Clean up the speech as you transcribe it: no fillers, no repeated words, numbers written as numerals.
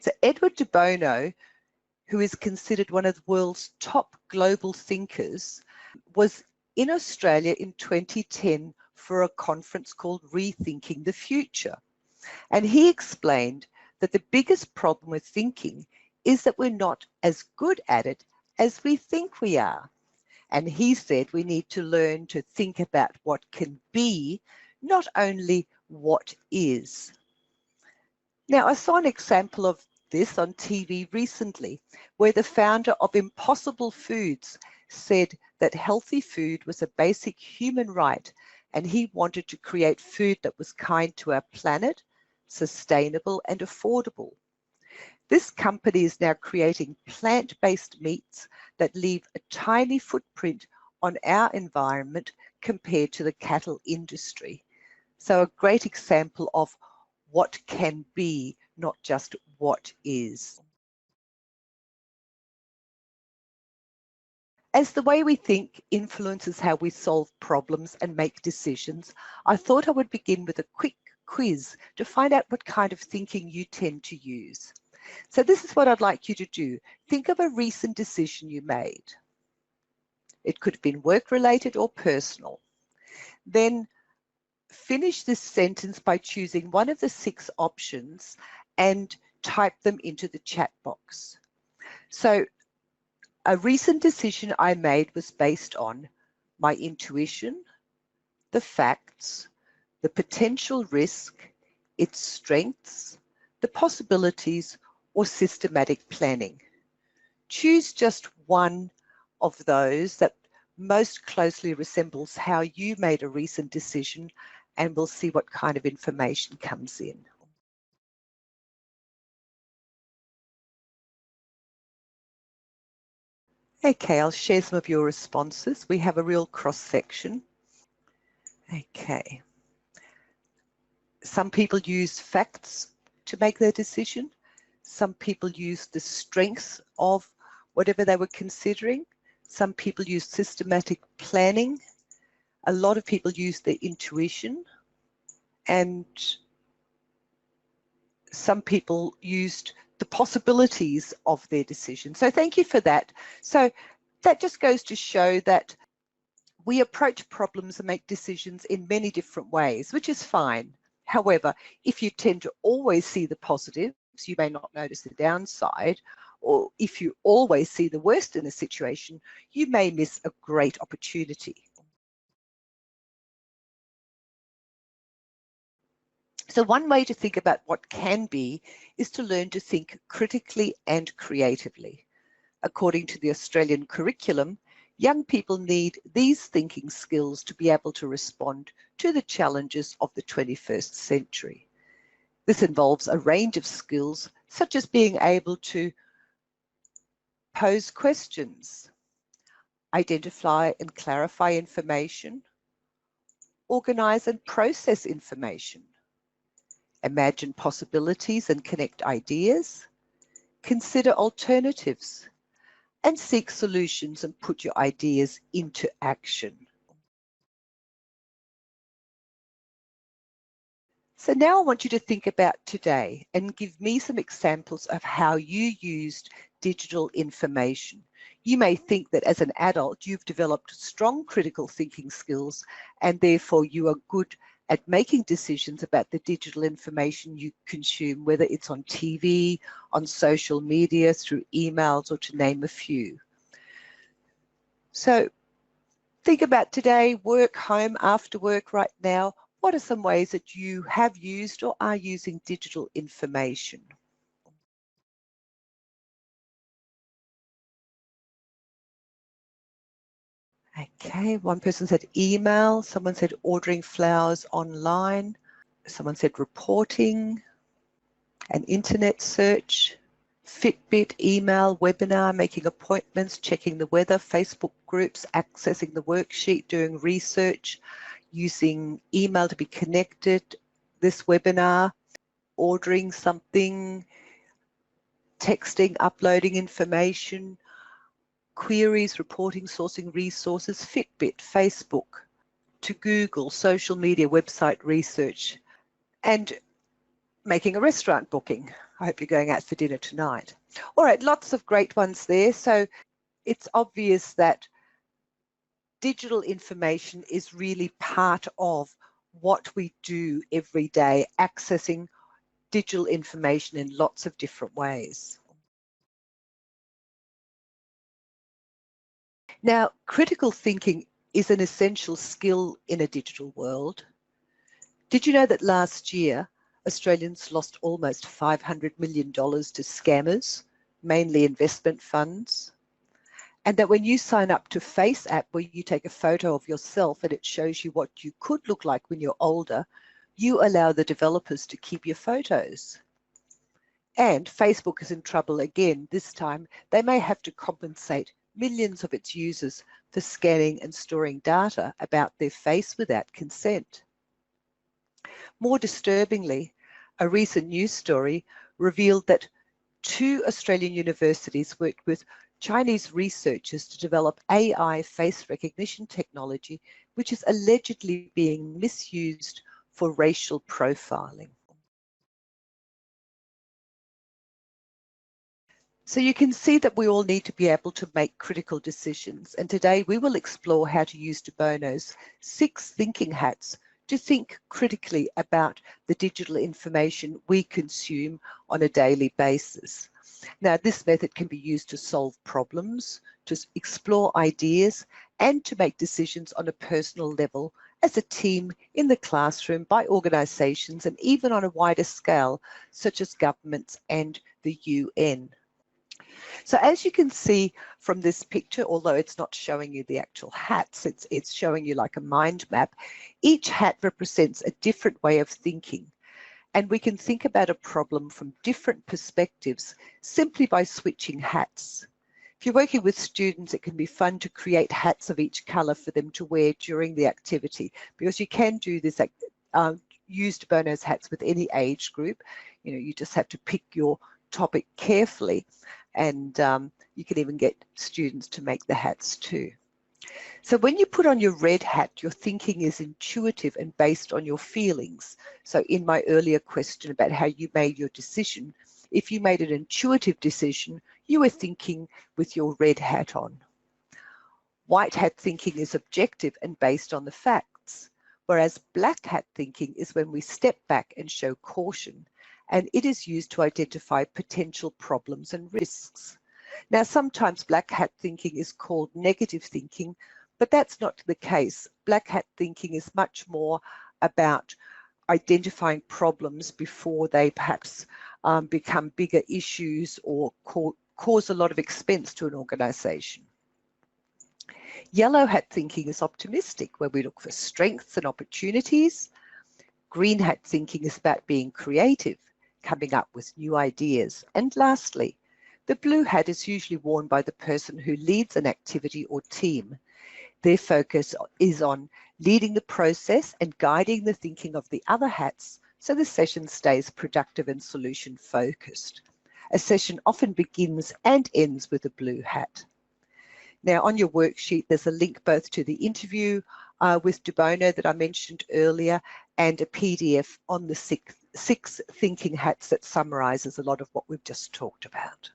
So Edward de Bono, who is considered one of the world's top global thinkers, was in Australia in 2010 for a conference called Rethinking the Future. And he explained that the biggest problem with thinking is that we're not as good at it as we think we are. And he said we need to learn to think about what can be, not only what is. Now, I saw an example of this on TV recently, where the founder of Impossible Foods said that healthy food was a basic human right, and he wanted to create food that was kind to our planet, sustainable and affordable. This company is now creating plant-based meats that leave a tiny footprint on our environment compared to the cattle industry. So a great example of what can be, not just what is. As the way we think influences how we solve problems and make decisions, I thought I would begin with a quick quiz to find out what kind of thinking you tend to use. So this is what I'd like you to do. Think of a recent decision you made. It could have been work-related or personal. Then finish this sentence by choosing one of the 6 options and type them into the chat box. So a recent decision I made was based on my intuition, the facts, the potential risk, its strengths, the possibilities, or systematic planning. Choose just one of those that most closely resembles how you made a recent decision, and we'll see what kind of information comes in. Okay, I'll share some of your responses. We have a real cross-section. Okay. Some people use facts to make their decision. Some people use the strengths of whatever they were considering. Some people use systematic planning. A lot of people use their intuition. And some people used the possibilities of their decision. So thank you for that. So that just goes to show that we approach problems and make decisions in many different ways, which is fine. However, if you tend to always see the positives, you may not notice the downside, or if you always see the worst in a situation, you may miss a great opportunity. So one way to think about what can be is to learn to think critically and creatively. According to the Australian curriculum, young people need these thinking skills to be able to respond to the challenges of the 21st century. This involves a range of skills, such as being able to pose questions, identify and clarify information, organize and process information, imagine possibilities and connect ideas, consider alternatives, and seek solutions and put your ideas into action. So now I want you to think about today and give me some examples of how you used digital information. You may think that as an adult, you've developed strong critical thinking skills and therefore you are good at making decisions about the digital information you consume, whether it's on TV, on social media, through emails, or to name a few. So think about today, work, home, after work, right now. What are some ways that you have used or are using digital information? Okay, one person said email, someone said ordering flowers online, someone said reporting, an internet search, Fitbit, email, webinar, making appointments, checking the weather, Facebook groups, accessing the worksheet, doing research, using email to be connected, this webinar, ordering something, texting, uploading information, queries, reporting, sourcing resources, Fitbit, Facebook, to Google, social media, website research. And making a restaurant booking. I hope you're going out for dinner tonight. All right, lots of great ones there. So it's obvious that digital information is really part of what we do every day, accessing digital information in lots of different ways. Now, critical thinking is an essential skill in a digital world. Did you know that last year, Australians lost almost $500 million to scammers, mainly investment funds? And that when you sign up to Face app, where you take a photo of yourself and it shows you what you could look like when you're older, you allow the developers to keep your photos. And Facebook is in trouble again. This time, they may have to compensate millions of its users for scanning and storing data about their face without consent. More disturbingly, a recent news story revealed that 2 Australian universities worked with Chinese researchers to develop AI face recognition technology, which is allegedly being misused for racial profiling. So you can see that we all need to be able to make critical decisions. And today we will explore how to use Bono's 6 thinking hats to think critically about the digital information we consume on a daily basis. Now, this method can be used to solve problems, to explore ideas, and to make decisions on a personal level as a team, in the classroom, by organisations, and even on a wider scale, such as governments and the UN. So as you can see from this picture, although it's not showing you the actual hats, it's showing you like a mind map, each hat represents a different way of thinking. And we can think about a problem from different perspectives simply by switching hats. If you're working with students, it can be fun to create hats of each colour for them to wear during the activity, because you can do this, use Bono's hats with any age group. You know, you just have to pick your topic carefully, and you can even get students to make the hats too. So when you put on your red hat, your thinking is intuitive and based on your feelings. So in my earlier question about how you made your decision, if you made an intuitive decision, you were thinking with your red hat on. White hat thinking is objective and based on the facts, whereas black hat thinking is when we step back and show caution, and it is used to identify potential problems and risks. Now, sometimes black hat thinking is called negative thinking, but that's not the case. Black hat thinking is much more about identifying problems before they perhaps become bigger issues or cause a lot of expense to an organisation. Yellow hat thinking is optimistic, where we look for strengths and opportunities. Green hat thinking is about being creative, coming up with new ideas. And lastly, the blue hat is usually worn by the person who leads an activity or team. Their focus is on leading the process and guiding the thinking of the other hats so the session stays productive and solution focused. A session often begins and ends with a blue hat. Now, on your worksheet, there's a link both to the interview with Bono that I mentioned earlier and a PDF on the six thinking hats that summarises a lot of what we've just talked about.